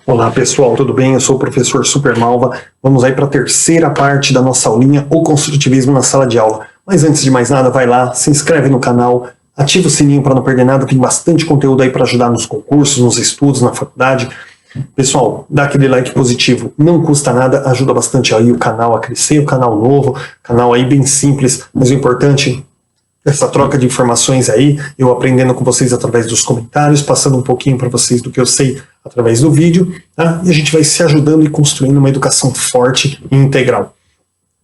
Olá pessoal, tudo bem? Eu sou o professor Supermalva. Vamos aí para a terceira parte da nossa aulinha, o construtivismo na sala de aula. Mas antes de mais nada, vai lá, se inscreve no canal, ativa o sininho para não perder nada, tem bastante conteúdo aí para ajudar nos concursos, nos estudos, na faculdade. Pessoal, dá aquele like positivo, não custa nada, ajuda bastante aí o canal a crescer, o canal novo, canal aí bem simples, mas o importante essa troca de informações aí, eu aprendendo com vocês através dos comentários, passando um pouquinho para vocês do que eu sei através do vídeo, tá? E a gente vai se ajudando e construindo uma educação forte e integral.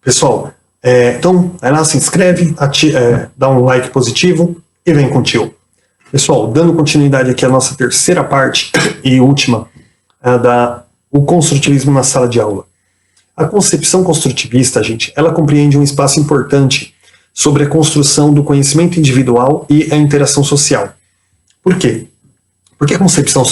Pessoal, então, vai lá, se inscreve, dá um like positivo e vem contigo. Pessoal, dando continuidade aqui à nossa terceira parte e última, o construtivismo na sala de aula. A concepção construtivista, gente, ela compreende um espaço importante sobre a construção do conhecimento individual e a interação social. Por quê? Porque a concepção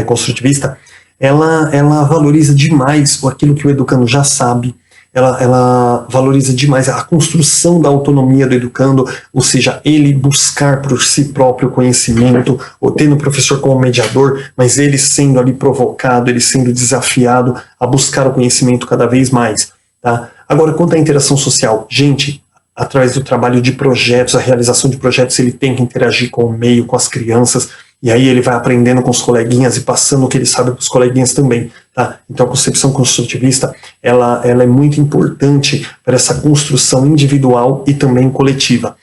construtivista, ela valoriza demais aquilo que o educando já sabe, ela valoriza demais a construção da autonomia do educando, ou seja, ele buscar por si próprio conhecimento, ou tendo o professor como mediador, mas ele sendo ali provocado, ele sendo desafiado a buscar o conhecimento cada vez mais. Tá? Agora, quanto à interação social, gente, através do trabalho de projetos, a realização de projetos, ele tem que interagir com o meio, com as crianças, e aí ele vai aprendendo com os coleguinhas e passando o que ele sabe para os coleguinhas também. Tá? Então a concepção construtivista, ela é muito importante para essa construção individual e também coletiva.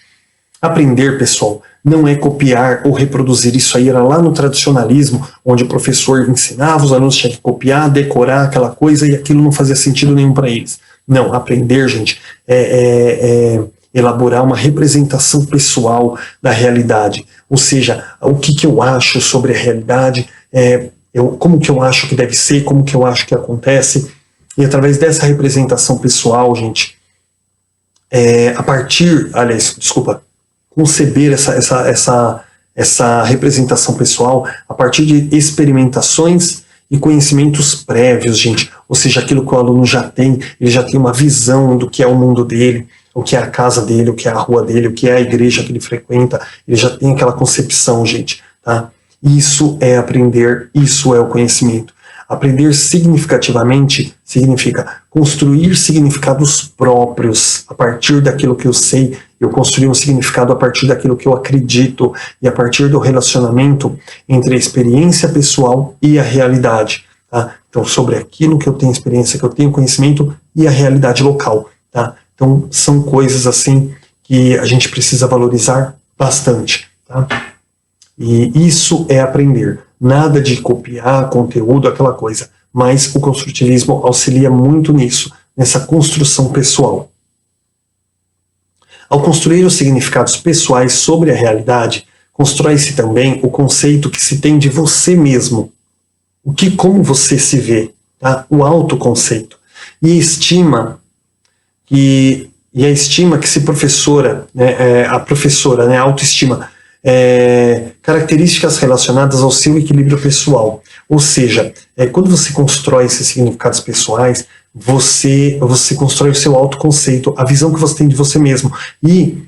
Aprender, pessoal, não é copiar ou reproduzir, isso aí era lá no tradicionalismo, onde o professor ensinava, os alunos tinham que copiar, decorar aquela coisa, e aquilo não fazia sentido nenhum para eles. Não, aprender, gente, é elaborar uma representação pessoal da realidade. Ou seja, o que eu acho sobre a realidade, como que eu acho que deve ser, como que eu acho que acontece. E através dessa representação pessoal, gente, conceber essa representação pessoal a partir de experimentações e conhecimentos prévios, gente. Ou seja, aquilo que o aluno já tem, ele já tem uma visão do que é o mundo dele, o que é a casa dele, o que é a rua dele, o que é a igreja que ele frequenta, ele já tem aquela concepção, gente. Tá? Isso é aprender, isso é o conhecimento. Aprender significativamente significa construir significados próprios a partir daquilo que eu sei, eu construir um significado a partir daquilo que eu acredito e a partir do relacionamento entre a experiência pessoal e a realidade. Tá? Então, sobre aquilo que eu tenho experiência, que eu tenho conhecimento e a realidade local. Tá? Então, são coisas assim que a gente precisa valorizar bastante. Tá? E isso é aprender. Nada de copiar conteúdo, aquela coisa. Mas o construtivismo auxilia muito nisso, nessa construção pessoal. Ao construir os significados pessoais sobre a realidade, constrói-se também o conceito que se tem de você mesmo. Como você se vê, tá? O autoconceito. E a estima que se professora, a autoestima, características relacionadas ao seu equilíbrio pessoal. Ou seja, quando você constrói esses significados pessoais, você constrói o seu autoconceito, a visão que você tem de você mesmo. E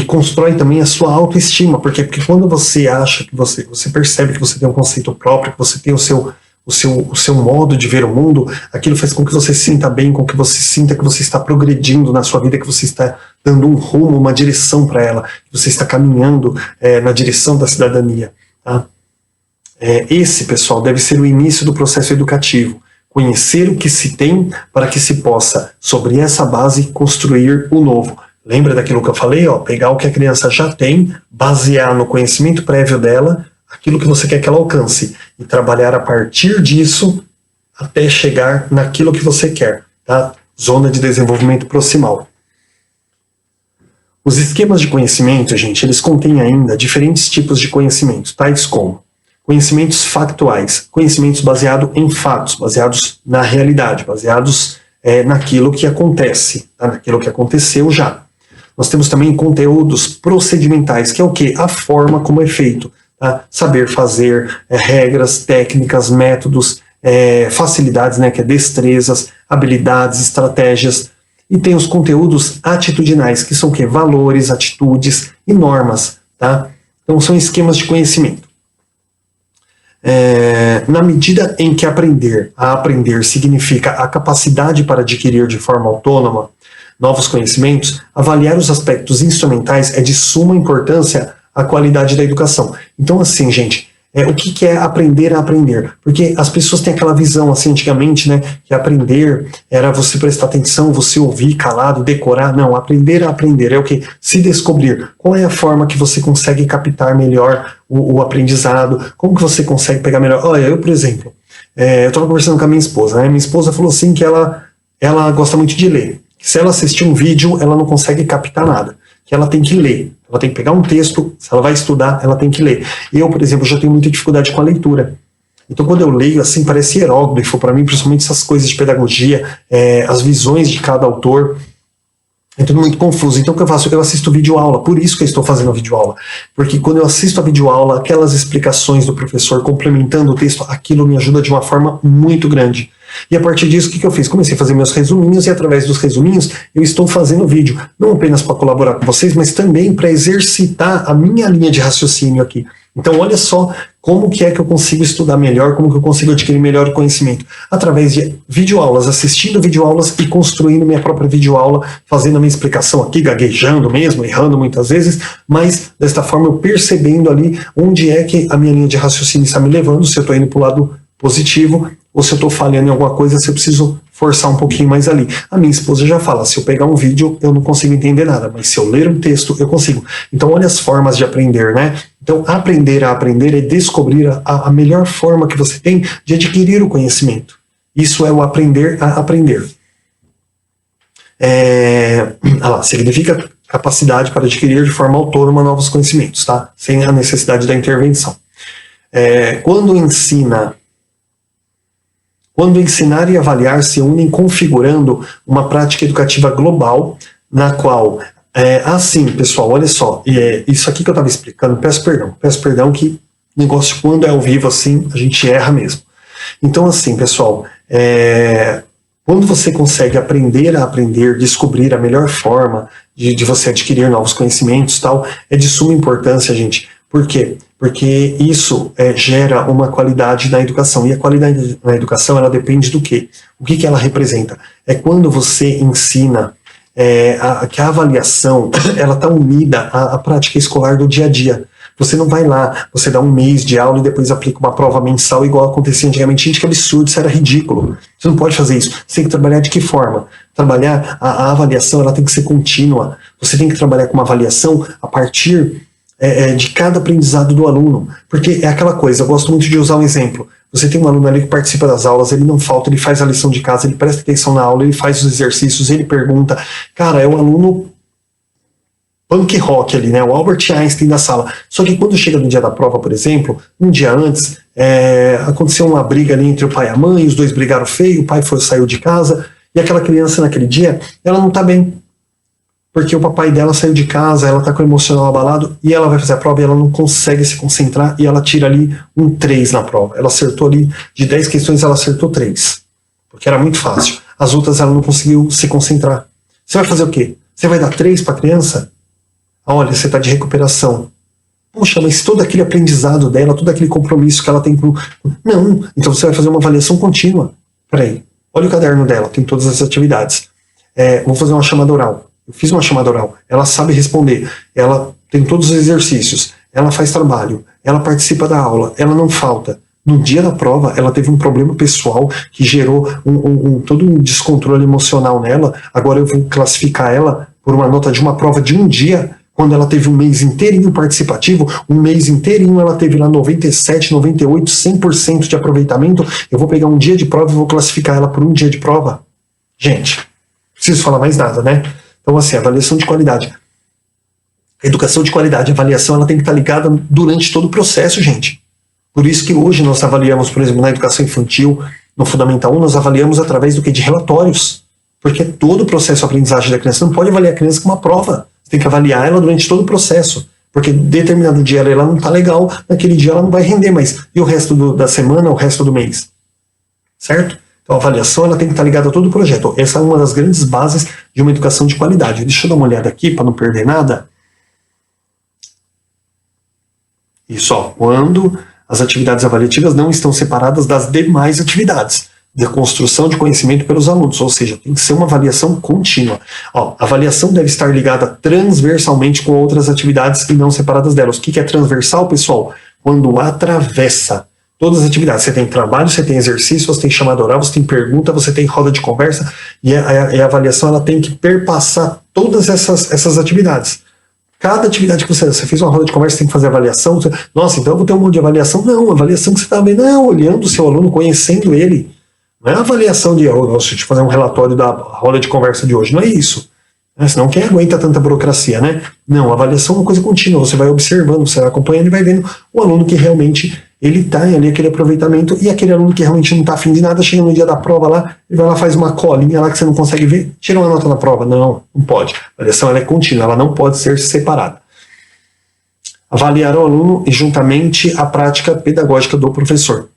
constrói também a sua autoestima, porque quando você acha que você percebe que você tem um conceito próprio, que você tem o seu modo de ver o mundo, aquilo faz com que você se sinta bem, com que você sinta que você está progredindo na sua vida, que você está dando um rumo, uma direção para ela, que você está caminhando na direção da cidadania. Tá? Esse, pessoal, deve ser o início do processo educativo. Conhecer o que se tem para que se possa, sobre essa base, construir o novo. Lembra daquilo que eu falei? Pegar o que a criança já tem, basear no conhecimento prévio dela, aquilo que você quer que ela alcance, e trabalhar a partir disso até chegar naquilo que você quer. Tá? Zona de desenvolvimento proximal. Os esquemas de conhecimento, gente, eles contêm ainda diferentes tipos de conhecimentos, tais como conhecimentos factuais, conhecimentos baseados em fatos, baseados na realidade, baseados naquilo que acontece, tá? Naquilo que aconteceu já. Nós temos também conteúdos procedimentais, que é o quê? A forma como é feito. Tá? Saber fazer, regras, técnicas, métodos, facilidades, que é destrezas, habilidades, estratégias. E tem os conteúdos atitudinais, que são o quê? Valores, atitudes e normas. Tá? Então são esquemas de conhecimento. Na medida em que aprender significa a capacidade para adquirir de forma autônoma novos conhecimentos, avaliar os aspectos instrumentais é de suma importância à qualidade da educação. Então, assim, gente, o que é aprender a aprender? Porque as pessoas têm aquela visão, assim, antigamente, né, que aprender era você prestar atenção, você ouvir calado, decorar. Não, aprender a aprender é o quê? Se descobrir. Qual é a forma que você consegue captar melhor o aprendizado? Como que você consegue pegar melhor? Olha, eu, por exemplo, eu estava conversando com a minha esposa, né? Minha esposa falou assim que ela gosta muito de ler. Se ela assistir um vídeo, ela não consegue captar nada. Que ela tem que ler. Ela tem que pegar um texto, se ela vai estudar, ela tem que ler. Eu, por exemplo, já tenho muita dificuldade com a leitura. Então, quando eu leio, assim, parece hieróglifo para mim, principalmente essas coisas de pedagogia, as visões de cada autor. É tudo muito confuso. Então, o que eu faço? Eu assisto videoaula. Por isso que eu estou fazendo a videoaula. Porque quando eu assisto a videoaula, aquelas explicações do professor complementando o texto, aquilo me ajuda de uma forma muito grande. E a partir disso, o que eu fiz? Comecei a fazer meus resuminhos e através dos resuminhos eu estou fazendo vídeo. Não apenas para colaborar com vocês, mas também para exercitar a minha linha de raciocínio aqui. Então olha só como que é que eu consigo estudar melhor, como que eu consigo adquirir melhor conhecimento. Através de videoaulas, assistindo videoaulas e construindo minha própria videoaula, fazendo a minha explicação aqui, gaguejando mesmo, errando muitas vezes, mas desta forma eu percebendo ali onde é que a minha linha de raciocínio está me levando, se eu estou indo para o lado positivo, ou se eu estou falhando em alguma coisa, se eu preciso forçar um pouquinho mais ali. A minha esposa já fala, se eu pegar um vídeo, eu não consigo entender nada, mas se eu ler um texto, eu consigo. Então olha as formas de aprender, né? Então aprender a aprender é descobrir a melhor forma que você tem de adquirir o conhecimento. Isso é o aprender a aprender. Significa capacidade para adquirir de forma autônoma novos conhecimentos, tá? Sem a necessidade da intervenção. Quando ensinar e avaliar se unem configurando uma prática educativa global, na qual... pessoal, olha só, isso aqui que eu estava explicando, peço perdão que negócio quando é ao vivo assim, a gente erra mesmo. Então assim, pessoal, quando você consegue aprender a aprender, descobrir a melhor forma de você adquirir novos conhecimentos, tal, é de suma importância, gente. Por quê? Porque isso gera uma qualidade na educação. E a qualidade na educação, ela depende do quê? O que ela representa? É quando você ensina que a avaliação ela está unida à prática escolar do dia a dia. Você não vai lá, você dá um mês de aula e depois aplica uma prova mensal igual acontecia antigamente. Gente, que absurdo, isso era ridículo. Você não pode fazer isso. Você tem que trabalhar de que forma? Trabalhar, a avaliação ela tem que ser contínua. Você tem que trabalhar com uma avaliação a partir de cada aprendizado do aluno. Porque é aquela coisa, eu gosto muito de usar um exemplo. Você tem um aluno ali que participa das aulas, ele não falta, ele faz a lição de casa, ele presta atenção na aula, ele faz os exercícios, ele pergunta. Cara, é um aluno punk rock ali, né? O Albert Einstein da sala. Só que quando chega no dia da prova, por exemplo, um dia antes, aconteceu uma briga ali entre o pai e a mãe, os dois brigaram feio, o pai saiu de casa, e aquela criança naquele dia, ela não tá bem. Porque o papai dela saiu de casa, ela tá com o emocional abalado, e ela vai fazer a prova e ela não consegue se concentrar, e ela tira ali um 3 na prova. Ela acertou ali, de 10 questões, ela acertou 3. Porque era muito fácil. As outras ela não conseguiu se concentrar. Você vai fazer o quê? Você vai dar 3 para a criança? Olha, você está de recuperação. Poxa, mas todo aquele aprendizado dela, todo aquele compromisso que ela tem com... Não, então você vai fazer uma avaliação contínua. Peraí, olha o caderno dela, tem todas as atividades. Vou fazer uma chamada oral. Eu fiz uma chamada oral, ela sabe responder, ela tem todos os exercícios, ela faz trabalho, ela participa da aula, ela não falta. No dia da prova, ela teve um problema pessoal que gerou todo um descontrole emocional nela. Agora eu vou classificar ela por uma nota de uma prova de um dia, quando ela teve um mês inteirinho participativo, um mês inteirinho ela teve lá 97, 98, 100% de aproveitamento. Eu vou pegar um dia de prova e vou classificar ela por um dia de prova. Gente, não preciso falar mais nada, né? Então, assim, avaliação de qualidade. Educação de qualidade, avaliação, ela tem que estar ligada durante todo o processo, gente. Por isso que hoje nós avaliamos, por exemplo, na educação infantil, no Fundamental 1, nós avaliamos através do quê? De relatórios. Porque todo o processo de aprendizagem da criança, você não pode avaliar a criança com uma prova. Você tem que avaliar ela durante todo o processo. Porque determinado dia ela não está legal, naquele dia ela não vai render mais. E o resto da semana, o resto do mês? Certo? Então a avaliação ela tem que estar ligada a todo o projeto. Essa é uma das grandes bases de uma educação de qualidade. Deixa eu dar uma olhada aqui para não perder nada. Isso, ó, quando As atividades avaliativas não estão separadas das demais atividades de construção de conhecimento pelos alunos, ou seja, tem que ser uma avaliação contínua. Ó, a avaliação deve estar ligada transversalmente com outras atividades e não separadas delas. O que é transversal, pessoal? Quando atravessa todas as atividades. Você tem trabalho, você tem exercício, você tem chamada oral, você tem pergunta, você tem roda de conversa, e a avaliação ela tem que perpassar todas essas atividades. Cada atividade que você fez uma roda de conversa, tem que fazer avaliação. Nossa, então eu vou ter um monte de avaliação. Não, a avaliação que você está vendo é olhando o seu aluno, conhecendo ele. Não é a avaliação de, deixa eu fazer um relatório da roda de conversa de hoje. Não é isso. Senão quem aguenta tanta burocracia, né? Não, a avaliação é uma coisa contínua. Você vai observando, você vai acompanhando e vai vendo o aluno que realmente ele está ali, aquele aproveitamento, e aquele aluno que realmente não está afim de nada, chega no dia da prova lá, ele vai lá, faz uma colinha lá que você não consegue ver, tira uma nota na prova. Não pode. A avaliação ela é contínua, ela não pode ser separada. Avaliar o aluno e juntamente a prática pedagógica do professor.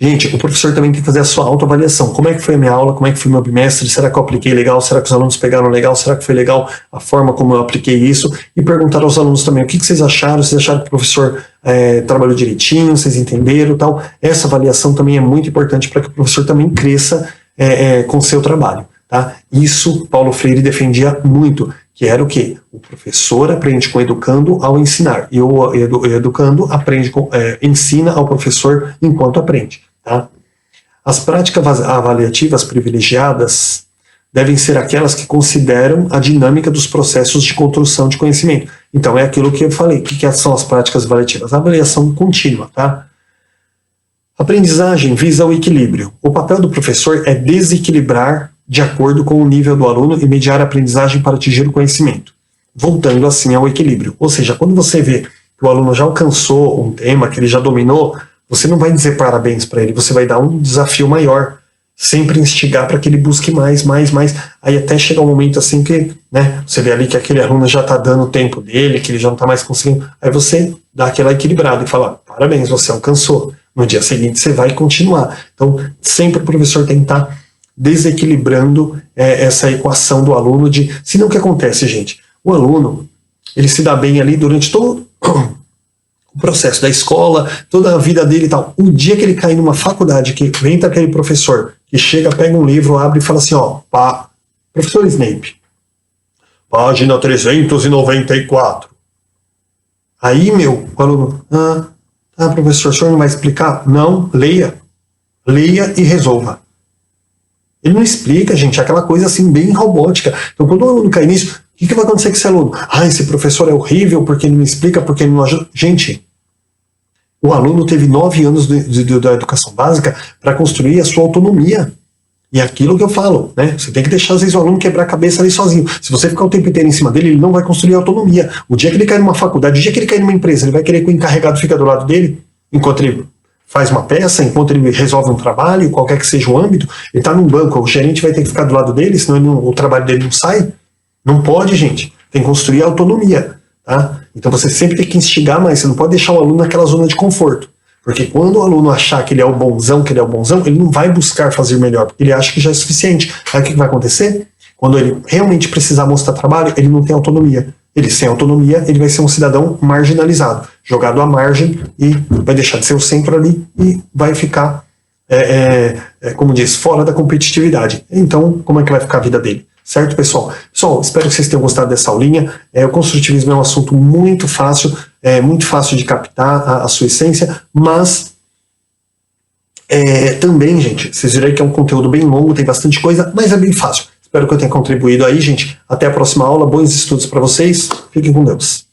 Gente, o professor também tem que fazer a sua autoavaliação. Como é que foi a minha aula? Como é que foi o meu bimestre? Será que eu apliquei legal? Será que os alunos pegaram legal? Será que foi legal a forma como eu apliquei isso? E perguntar aos alunos também o que vocês acharam? Vocês acharam que o professor trabalhou direitinho? Vocês entenderam? Tal? Essa avaliação também é muito importante para que o professor também cresça com o seu trabalho. Tá? Isso Paulo Freire defendia muito, que era o quê? O professor aprende com o educando ao ensinar, e o educando ensina ao professor enquanto aprende. Tá? As práticas avaliativas privilegiadas devem ser aquelas que consideram a dinâmica dos processos de construção de conhecimento. Então é aquilo que eu falei. O que são as práticas avaliativas? A avaliação contínua. Tá? Aprendizagem visa o equilíbrio. O papel do professor é desequilibrar de acordo com o nível do aluno e mediar a aprendizagem para atingir o conhecimento, voltando assim ao equilíbrio. Ou seja, quando você vê que o aluno já alcançou um tema, que ele já dominou, você não vai dizer parabéns para ele, você vai dar um desafio maior, sempre instigar para que ele busque mais, aí até chegar um momento assim que, né, você vê ali que aquele aluno já está dando o tempo dele, que ele já não está mais conseguindo, aí você dá aquela equilibrada e fala, parabéns, você alcançou. No dia seguinte você vai continuar. Então, sempre o professor tem que estar desequilibrando essa equação do aluno senão o que acontece, gente? O aluno, ele se dá bem ali durante todo o processo da escola, toda a vida dele e tal. O dia que ele cai numa faculdade, que entra aquele professor, que chega, pega um livro, abre e fala assim, professor Snape, página 394. Aí, o aluno, professor, o senhor não vai explicar? Não, leia e resolva. Ele não explica, gente, aquela coisa assim bem robótica. Então, quando o aluno cai nisso, o que vai acontecer com esse aluno? Esse professor é horrível porque ele não explica, porque ele não ajuda. Gente, o aluno teve 9 anos da educação básica para construir a sua autonomia. E aquilo que eu falo, né? Você tem que deixar, às vezes, o aluno quebrar a cabeça ali sozinho. Se você ficar o tempo inteiro em cima dele, ele não vai construir autonomia. O dia que ele cai numa faculdade, o dia que ele cai numa empresa, ele vai querer que o encarregado fique do lado dele, enquanto ele faz uma peça, enquanto ele resolve um trabalho, qualquer que seja o âmbito, ele está num banco, o gerente vai ter que ficar do lado dele, senão o trabalho dele não sai. Não pode, gente. Tem que construir autonomia. Tá? Então você sempre tem que instigar mais, você não pode deixar o aluno naquela zona de conforto. Porque quando o aluno achar que ele é o bonzão, ele não vai buscar fazer melhor, porque ele acha que já é suficiente. Aí o que vai acontecer? Quando ele realmente precisar mostrar trabalho, ele não tem autonomia. Ele sem autonomia, ele vai ser um cidadão marginalizado, jogado à margem, e vai deixar de ser o centro ali e vai ficar, como diz, fora da competitividade. Então, como é que vai ficar a vida dele? Certo, pessoal? Pessoal, espero que vocês tenham gostado dessa aulinha. O construtivismo é um assunto muito fácil de captar a sua essência, mas também, gente, vocês viram aí que é um conteúdo bem longo, tem bastante coisa, mas é bem fácil. Espero que eu tenha contribuído aí, gente. Até a próxima aula, bons estudos para vocês. Fiquem com Deus.